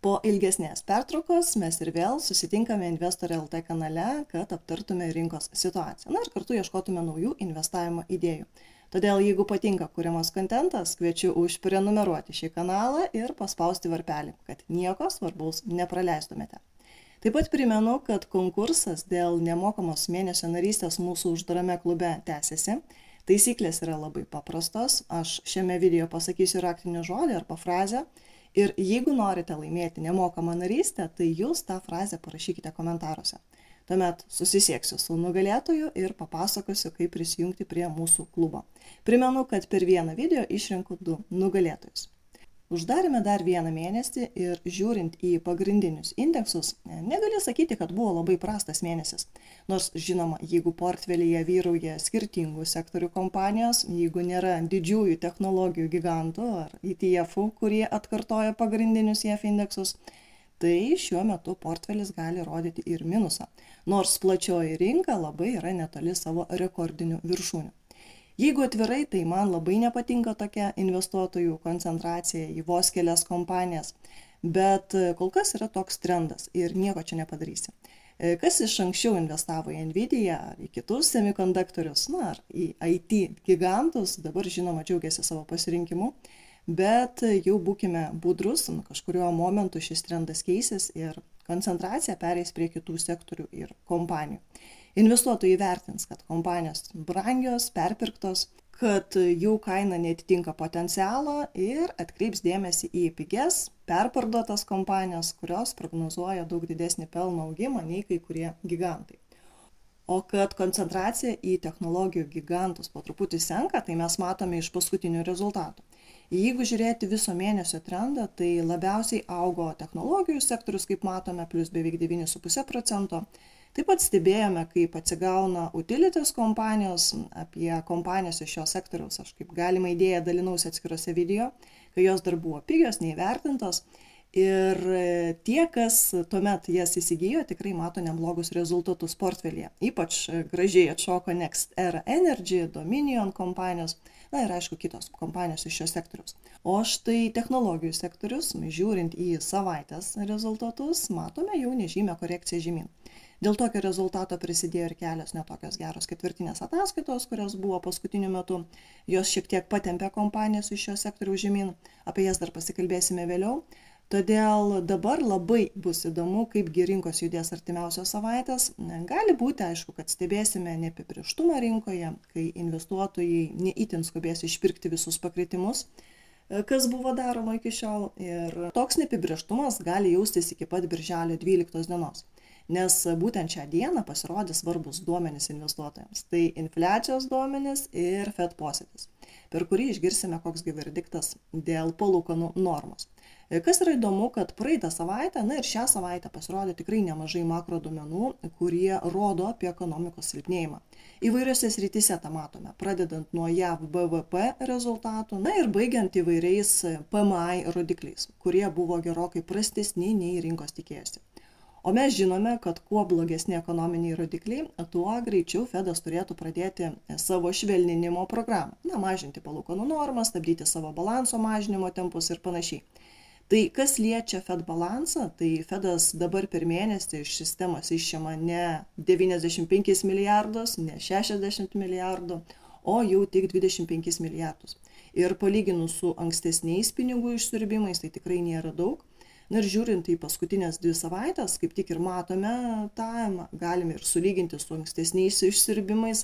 Po ilgesnės pertraukos mes ir vėl susitinkame Investor LT kanale, kad aptartume rinkos situaciją. Na ir kartu ieškotume naujų investavimo idėjų. Todėl, jeigu patinka kuriamas kontentas, kviečiu užprenumeruoti šį kanalą ir paspausti varpelį, kad nieko svarbaus nepraleistumėte. Taip pat primenu, kad konkursas dėl nemokamos mėnesio narystės mūsų uždarame klube tęsiasi. Taisyklės yra labai paprastos. Aš šiame video pasakysiu raktinį žodį arba frazę. Ir jeigu norite laimėti nemokamą narystę, tai jūs tą frazę parašykite komentaruose. Tuomet susisieksiu su nugalėtoju ir papasakosiu, kaip prisijungti prie mūsų klubo. Primenu, kad per vieną video išrenku 2 nugalėtojus. Uždarėme dar vieną mėnesį ir žiūrint į pagrindinius indeksus, negali sakyti, kad buvo labai prastas mėnesis. Nors, žinoma, jeigu portfelyje vyrauja skirtingų sektorių kompanijos, jeigu nėra didžiųjų technologijų gigantų ar ETF-ų, kurie atkartoja pagrindinius JAF indeksus, tai šiuo metu portfelis gali rodyti ir minusą, nors plačioji rinka labai yra netoli savo rekordinių viršūnių. Jeigu atvirai, tai man labai nepatinka tokia investuotojų koncentracija į vos kelias kompanijas, bet kol kas yra toks trendas ir nieko čia nepadarysi. Kas iš anksčiau investavo į Nvidia ar į kitus semikonduktorius, ar į IT gigantus, dabar žinoma džiaugiasi savo pasirinkimu, bet jau būkime budrus, kažkurio momentu šis trendas keisis ir koncentracija pereis prie kitų sektorių ir kompanijų. Investuotojai vertins, kad kompanijos brangios, perpirktos, kad jų kaina neatitinka potencialo ir atkreips dėmesį į pigias, perparduotas kompanijas, kurios prognozuoja daug didesnį pelno augimą nei kai kurie gigantai. O kad koncentracija į technologijų gigantus po truputį senka, tai mes matome iš paskutinių rezultatų. Jeigu žiūrėti viso mėnesio trendą, tai labiausiai augo technologijų sektorius, kaip matome, plus beveik 9,5%. Taip pat stebėjome, kaip atsigauna utilities kompanijos, apie kompanijas iš šio sektoriaus, aš kaip galima idėją dalinausi atskiruose video, kai jos dar buvo pigios, neįvertintos. Ir tie, kas tuomet jas įsigijo, tikrai mato neblogus rezultatus portfelyje. Ypač gražiai atšoko Next Era Energy, Dominion kompanijos, ir aišku kitos kompanijos iš šio sektoriaus. O štai technologijų sektorius, žiūrint į savaitės rezultatus, matome jau nežymę korekciją žemyn. Dėl tokio rezultato prisidėjo ir kelios netokios geros ketvirtinės ataskaitos, kurios buvo paskutiniu metu. Jos šiek tiek patempė kompanijas iš šio sektoriaus žemyn, apie jas dar pasikalbėsime vėliau. Todėl dabar labai bus įdomu, kaipgi rinkos judės artimiausios savaitės. Gali būti, aišku, kad stebėsime neapibrėžtumą rinkoje, kai investuotojai neįtin skubės išpirkti visus pakritimus, kas buvo daroma iki šiol. Ir toks neapibrėžtumas gali jaustis iki pat birželio 12 dienos. Nes būtent šią dieną pasirodys svarbus duomenys investuotojams. Tai infliacijos duomenys ir Fed posėdis, per kurį išgirsime koksgi verdiktas dėl palūkanų normos. Kas yra įdomu, kad praeitą savaitę, ir šią savaitę pasirodė tikrai nemažai makro duomenų, kurie rodo apie ekonomikos silpnėjimą. Įvairiose srityse tą matome, pradedant nuo JAV BVP rezultatų, ir baigiant įvairiais PMI rodikliais, kurie buvo gerokai prastesni nei rinkos tikėjosi. O mes žinome, kad kuo blogesni ekonominiai rodikliai, tuo greičiau Fedas turėtų pradėti savo švelninimo programą. Mažinti palūkanų normą, stabdyti savo balanso mažinimo tempus ir panašiai. Tai kas liečia Fed balansą, tai Fedas dabar per mėnesį iš sistemos išima ne 95 milijardus, ne 60 milijardų, o jau tik 25 milijardus. Ir palyginus su ankstesniais pinigų išsiurbimais, tai tikrai nėra daug. Ir žiūrint į paskutinės 2 savaitės, kaip tik ir matome tą, galime ir sulyginti su ankstesniais išsiurbimais.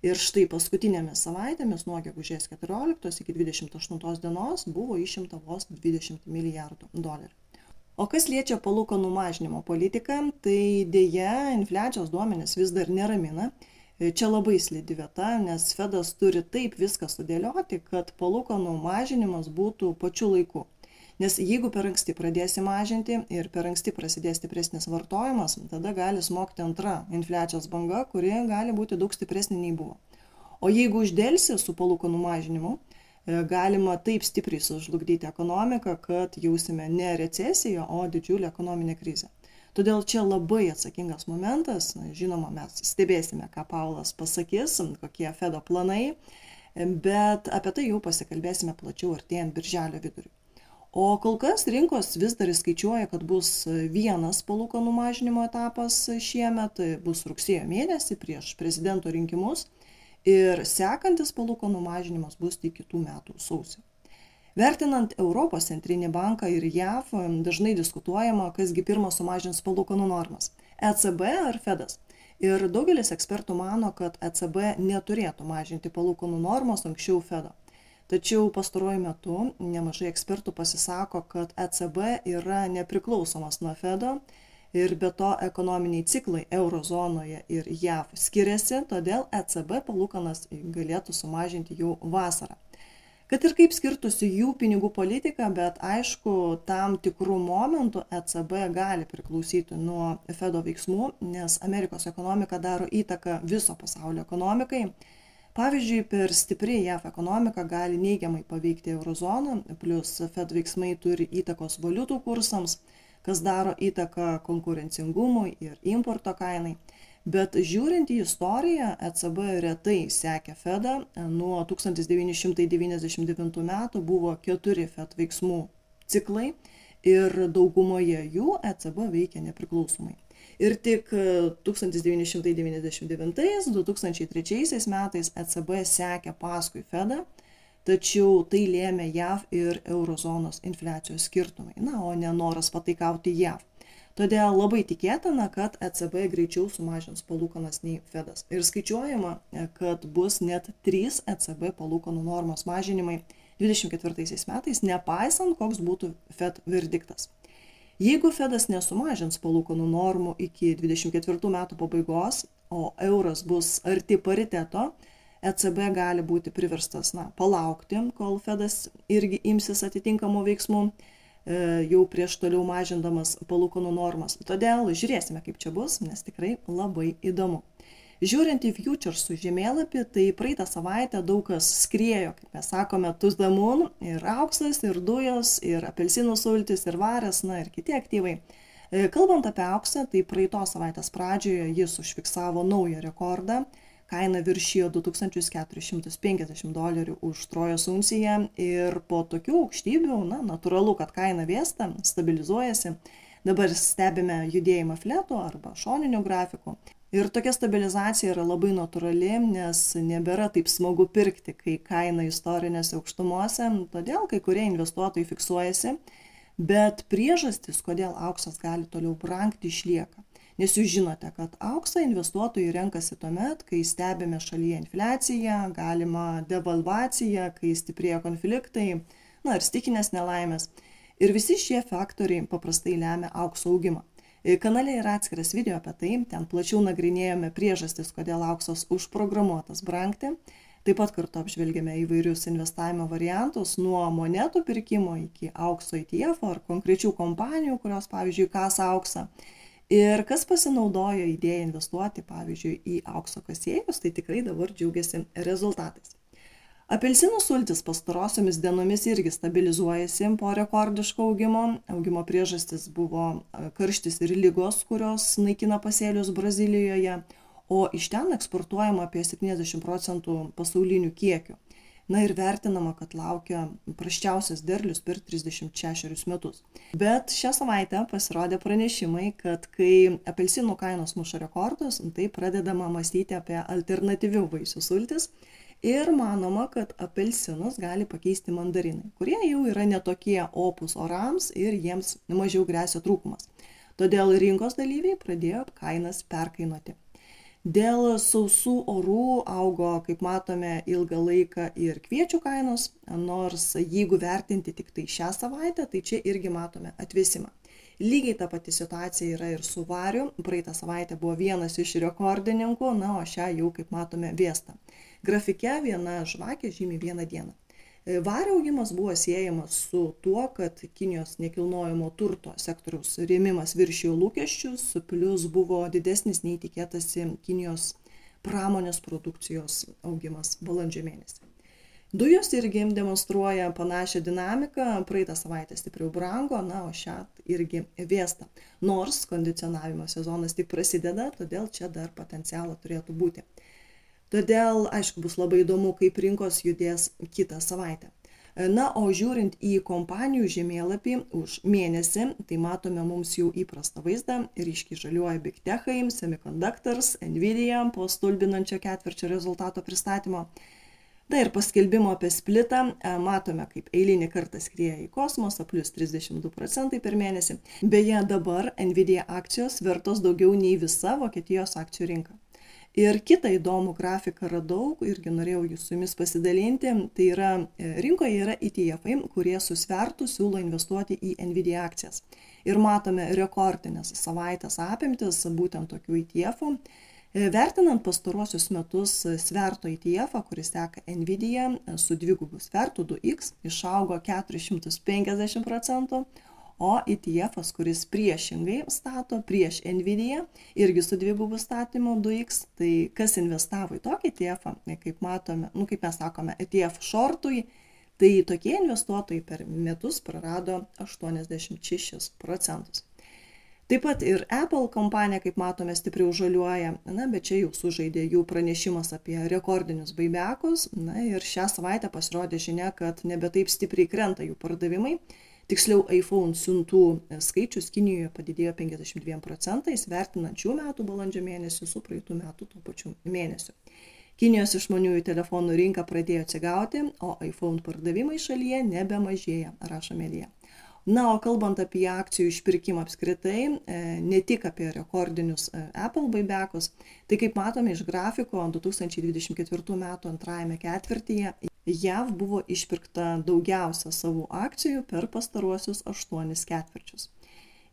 Ir štai paskutinėmis savaitėmis nuo gegužės 14 iki 28 dienos buvo išimta vos 20 milijardų dolerių. O kas liečia palūkanų mažinimo politiką, tai dėja infliacijos duomenys vis dar neramina. Čia labai slidi vieta, nes Fedas turi taip viską sudėlioti, kad palūkanų mažinimas būtų pačiu laiku. Nes jeigu per anksti pradėsi mažinti ir per anksti prasidės stipresnis vartojimas, tada gali smogti antra infliacijos banga, kuri gali būti daug stipresnė nei buvo. O jeigu uždėlsi su palūkanų mažinimu, galima taip stipriai sužlugdyti ekonomiką, kad jausime ne recesiją, o didžiulę ekonominę krizę. Todėl čia labai atsakingas momentas, žinoma, mes stebėsime, ką Paulas pasakys, kokie Fedo planai, bet apie tai jau pasikalbėsime plačiau artėjant birželio viduriui. O kol kas rinkos vis dar įskaičiuoja, kad bus vienas palūkanų mažinimo etapas šiemet, bus rugsėjo mėnesį prieš prezidento rinkimus ir sekantis palūkanų mažinimas bus tik kitų metų sausį. Vertinant Europos centrinį banką ir JAV, dažnai diskutuojama, kasgi pirmas sumažins palūkanų normas – ECB ar Fedas. Ir daugelis ekspertų mano, kad ECB neturėtų mažinti palūkanų normos anksčiau Fedo. Tačiau pastaruoju metu nemažai ekspertų pasisako, kad ECB yra nepriklausomas nuo Fedo ir be to ekonominiai ciklai eurozonoje ir JAV skiriasi, todėl ECB palūkanas galėtų sumažinti jau vasarą. Kad ir kaip skirtųsi jų pinigų politika, bet aišku, tam tikrų momentų ECB gali priklausyti nuo Fedo veiksmų, nes Amerikos ekonomika daro įtaką viso pasaulio ekonomikai. Pavyzdžiui, per stipri JAV ekonomika gali neigiamai paveikti eurozoną, plus Fed veiksmai turi įtakos valiutų kursams, kas daro įtaką konkurencingumui ir importo kainai. Bet žiūrint į istoriją, ECB retai sekė Fedą. Nuo 1999 metų buvo 4 Fed veiksmų ciklai ir daugumoje jų ECB veikia nepriklausomai. Ir tik 1999-2003 metais ECB sekė paskui Fedą, tačiau tai lėmė JAV ir eurozonos infliacijos skirtumai, o ne noras pataikauti JAV. Todėl labai tikėtina, kad ECB greičiau sumažins palūkanas nei Fedas. Ir skaičiuojama, kad bus net 3 ECB palūkanų normos mažinimai 2024 metais, nepaisant, koks būtų Fed verdiktas. Jeigu Fedas nesumažins palūkanų normų iki 2024 metų pabaigos, o euras bus arti pariteto, ECB gali būti priverstas palaukti, kol Fedas irgi imsis atitinkamų veiksmų, jau prieš toliau mažindamas palūkanų normas. Todėl žiūrėsime, kaip čia bus, nes tikrai labai įdomu. Žiūrint į futuresų žemėlapį, tai praeitą savaitę daug kas skriejo, kaip mes sakome, to the moon, ir auksas, ir dujos, ir apelsinų sultis, ir varis, ir kiti aktyvai. Kalbant apie auksą, tai praeitos savaitės pradžioje jis užfiksavo naują rekordą. Kaina viršijo $2450 už trojos unciją ir po tokių aukštybių, natūralu, kad kaina vėsta, stabilizuojasi. Dabar stebime judėjimą fletų arba šoninių grafikų. Ir tokia stabilizacija yra labai natūrali, nes nebėra taip smagu pirkti, kai kaina istorinėse aukštumose, todėl kai kurie investuotojai fiksuojasi, bet priežastis, kodėl auksas gali toliau brangti, išlieka. Nes jūs žinote, kad auksą investuotojai renkasi tuomet, kai stebime šalyje infliaciją, galima devalvacija, kai stiprėja konfliktai, ir stichinės nelaimės. Ir visi šie faktoriai paprastai lemia aukso augimą. Kanale yra atskiras video apie tai, ten plačiau nagrinėjome priežastis, kodėl auksas užprogramuotas brangti. Taip pat kartu apžvelgėme įvairius investavimo variantus, nuo monetų pirkimo iki aukso ETF ar konkrečių kompanijų, kurios, pavyzdžiui, kasa auksą. Ir kas pasinaudojo idėją investuoti, pavyzdžiui, į aukso kasėjus, tai tikrai dabar džiaugiasi rezultatais. Apelsinų sultis pastarosiomis dienomis irgi stabilizuojasi po rekordiško augimo. Augimo priežastis buvo karštis ir ligos, kurios naikina pasėlius Brazilijoje, o iš ten eksportuojama apie 70% pasaulinių kiekių. Ir vertinama, kad laukia prasčiausias derlius per 36 metus. Bet šią savaitę pasirodė pranešimai, kad kai apelsinų kainos muša rekordus, tai pradedama mąstyti apie alternatyvių vaisių sultis ir manoma, kad apelsinus gali pakeisti mandarinai, kurie jau yra netokie opūs orams ir jiems mažiau gresia trūkumas. Todėl rinkos dalyviai pradėjo kainas perkainuoti. Dėl sausų orų augo, kaip matome, ilgą laiką ir kviečių kainos, nors jeigu vertinti tik tai šią savaitę, tai čia irgi matome atvėsimą. Lygiai ta pati situacija yra ir su variu. Praeitą savaitę buvo vienas iš rekordininkų, o šią jau, kaip matome, vėsta. Grafike viena žvakė žymi vieną dieną. Vario augimas buvo siejamas su tuo, kad Kinijos nekilnojamo turto sektoriaus rėmimas viršijo lūkesčius, plus buvo didesnis nei tikėtasi Kinijos pramonės produkcijos augimas balandžio mėnesį. Dujos irgi demonstruoja panašią dinamiką, praeitą savaitę stipriau brango, o šią irgi vėsta. Nors kondicionavimo sezonas tik prasideda, todėl čia dar potencialo turėtų būti. Todėl, aišku, bus labai įdomu, kaip rinkos judės kitą savaitę. Na, o žiūrint į kompanijų žemėlapį už mėnesį, tai matome mums jau įprastą vaizdą, ryškiai žaliuoja Big Techai, Semiconductors, Nvidia po stulbinančio ketvirčio rezultato pristatymo. Na ir paskelbimo apie splitą matome, kaip eilinį kartą skrieja į kosmosą, plus 32% per mėnesį. Beje, dabar Nvidia akcijos vertos daugiau nei visa Vokietijos akcijų rinka. Ir kitą įdomų grafiką radau, irgi norėjau su jumis pasidalinti, tai yra rinkoje yra ETF-ai, kurie su svertu siūlo investuoti į Nvidia akcijas. Ir matome rekordinės savaitės apimtis būtent tokių ETF-ų. Vertinant pastaruosius metus sverto ETF-ą, kuris seka Nvidia su dvigubu svertu 2x, išaugo 450%, o ETF-as, kuris priešingai stato prieš Nvidia, irgi su dvigubu statymu 2x, tai kas investavo į tokį ETF-ą, kaip matome, kaip mes sakome, ETF shortui, tai tokie investuotojai per metus prarado 86%. Taip pat ir Apple kompanija, kaip matome, stipriau žaliuoja, bet čia jau sužaidė jų pranešimas apie rekordinius baibekus, ir šią savaitę pasirodė žinia, kad nebe taip stipriai krenta jų pardavimai. Tiksliau, iPhone siuntų skaičius Kinijoje padidėjo 52%, vertinant šių metų balandžio mėnesį su praeitų metų tuo pačiu mėnesiu. Kinijos išmaniųjų telefonų rinka pradėjo atsigauti, o iPhone pardavimai šalyje nebemažėja, rašo Media. Na, o kalbant apie akcijų išpirkimą apskritai, ne tik apie rekordinius Apple baibekus, tai kaip matome iš grafiko, 2024 metų antrajame ketvirtyje JAV buvo išpirkta daugiausia savų akcijų per pastaruosius 8 ketvirčius.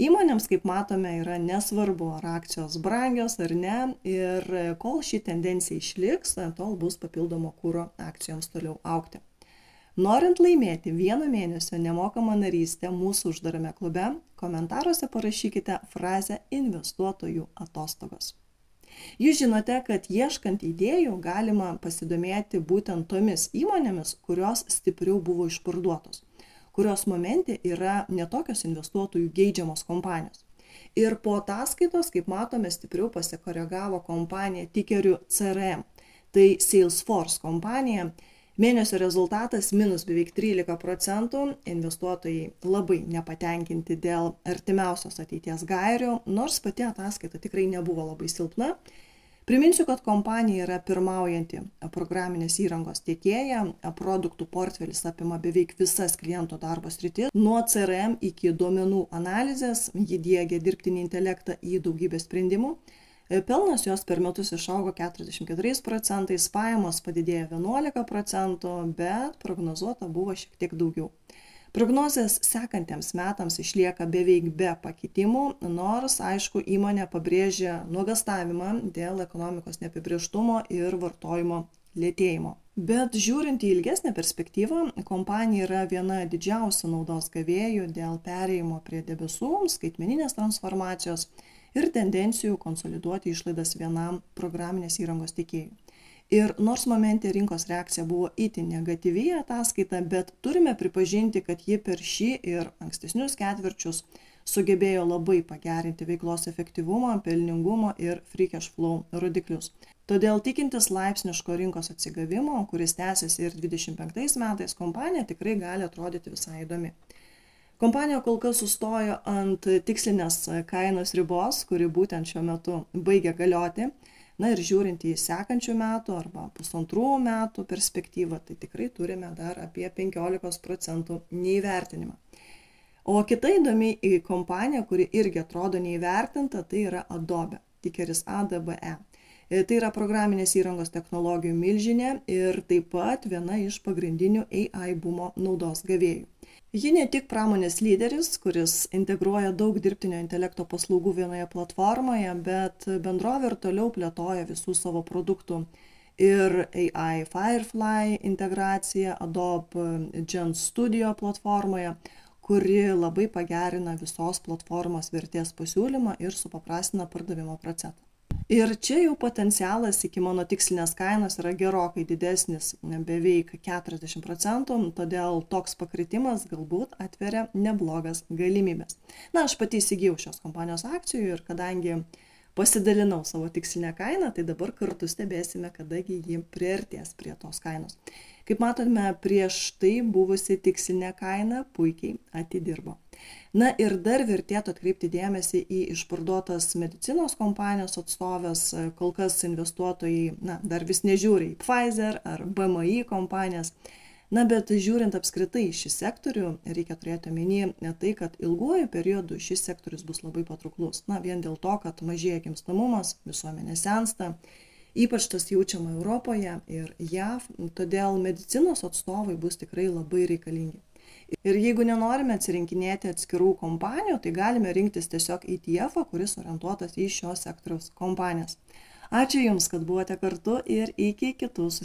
Įmonėms, kaip matome, yra nesvarbu, ar akcijos brangios ar ne, ir kol ši tendencija išliks, tol bus papildomo kuro akcijoms toliau augti. Norint laimėti 1 mėnesio nemokamą narystę mūsų uždarame klube, komentaruose parašykite frazę investuotojų atostogos. Jūs žinote, kad ieškant idėjų galima pasidomėti būtent tomis įmonėmis, kurios stipriau buvo išparduotos, kurios momente yra netokios investuotojų geidžiamos kompanijos. Ir po ataskaitos, kaip matome, stipriau pasikoregavo kompanija tikeriu CRM, tai Salesforce kompanija. Mėnesio rezultatas minus beveik 13%, investuotojai labai nepatenkinti dėl artimiausios ateities gairių, nors pati ataskaita tikrai nebuvo labai silpna. Priminsiu, kad kompanija yra pirmaujanti programinės įrangos tiekėja, produktų portfelis apima beveik visas kliento darbo sritis, nuo CRM iki duomenų analizės, ji diegia dirbtinį intelektą į daugybę sprendimų. Pelnas jos per metus išaugo 44%, pajamos padidėjo 11%, bet prognozuota buvo šiek tiek daugiau. Prognozės sekantiems metams išlieka beveik be pakitimų, nors, aišku, įmonė pabrėžia nuogąstavimą dėl ekonomikos neapibrėžtumo ir vartojimo lėtėjimo. Bet žiūrint į ilgesnę perspektyvą, kompanija yra viena didžiausių naudos gavėjų dėl perėjimo prie debesų, skaitmeninės transformacijos ir tendencijų konsoliduoti išlaidas vienam programinės įrangos tiekėjui. Ir nors momente rinkos reakcija buvo itin negatyvi ataskaita, bet turime pripažinti, kad ji per šį ir ankstesnius ketvirčius sugebėjo labai pagerinti veiklos efektyvumą, pelningumo ir free cash flow rodiklius. Todėl tikintis laipsniško rinkos atsigavimo, kuris tęsiasi ir 2025 metais, kompanija tikrai gali atrodyti visai įdomi. Kompanija kol kas sustojo ant tikslinės kainos ribos, kuri būtent šiuo metu baigia galioti. Na ir žiūrint į sekančių metų arba pusantrų metų perspektyvą, tai tikrai turime dar apie 15% neįvertinimą. O kita įdomi kompanija, kuri irgi atrodo neįvertinta, tai yra Adobe, tikeris ADBE. Tai yra programinės įrangos technologijų milžinė ir taip pat viena iš pagrindinių AI bumo naudos gavėjų. Ji ne tik pramonės lyderis, kuris integruoja daug dirbtinio intelekto paslaugų vienoje platformoje, bet bendrovė ir toliau plėtoja visų savo produktų ir AI Firefly integraciją Adobe Gen Studio platformoje, kuri labai pagerina visos platformos vertės pasiūlymą ir supaprastina pardavimo procesą. Ir čia jau potencialas iki mano tikslinės kainos yra gerokai didesnis, beveik 40%, todėl toks pakritimas galbūt atveria neblogas galimybės. Na, aš pati įsigijau šios kompanijos akcijų ir kadangi pasidalinau savo tikslinę kainą, tai dabar kartu stebėsime, kadagi ji priartės prie tos kainos. Kaip matome, prieš tai buvusi tikslinė kaina puikiai atidirbo. Na ir dar vertėtų atkreipti dėmesį į išparduotas medicinos kompanijos atstovės, kol kas investuotojai dar vis nežiūri į Pfizer ar BMI kompanijas. Na, bet žiūrint apskritai šį sektorių, reikia turėti omeny tai, kad ilguoju periodu šis sektorius bus labai patrauklus. Na, vien dėl to, kad mažėja gimstamumas, visuomenė sensta, ypač tas jaučiama Europoje ir JAV, todėl medicinos atstovai bus tikrai labai reikalingi. Ir jeigu nenorime atsirinkinėti atskirų kompanijų, tai galime rinktis tiesiog ETF, kuris orientuotas į šio sektoriaus kompanijas. Ačiū Jums, kad buvote kartu ir iki kitų susitikimų.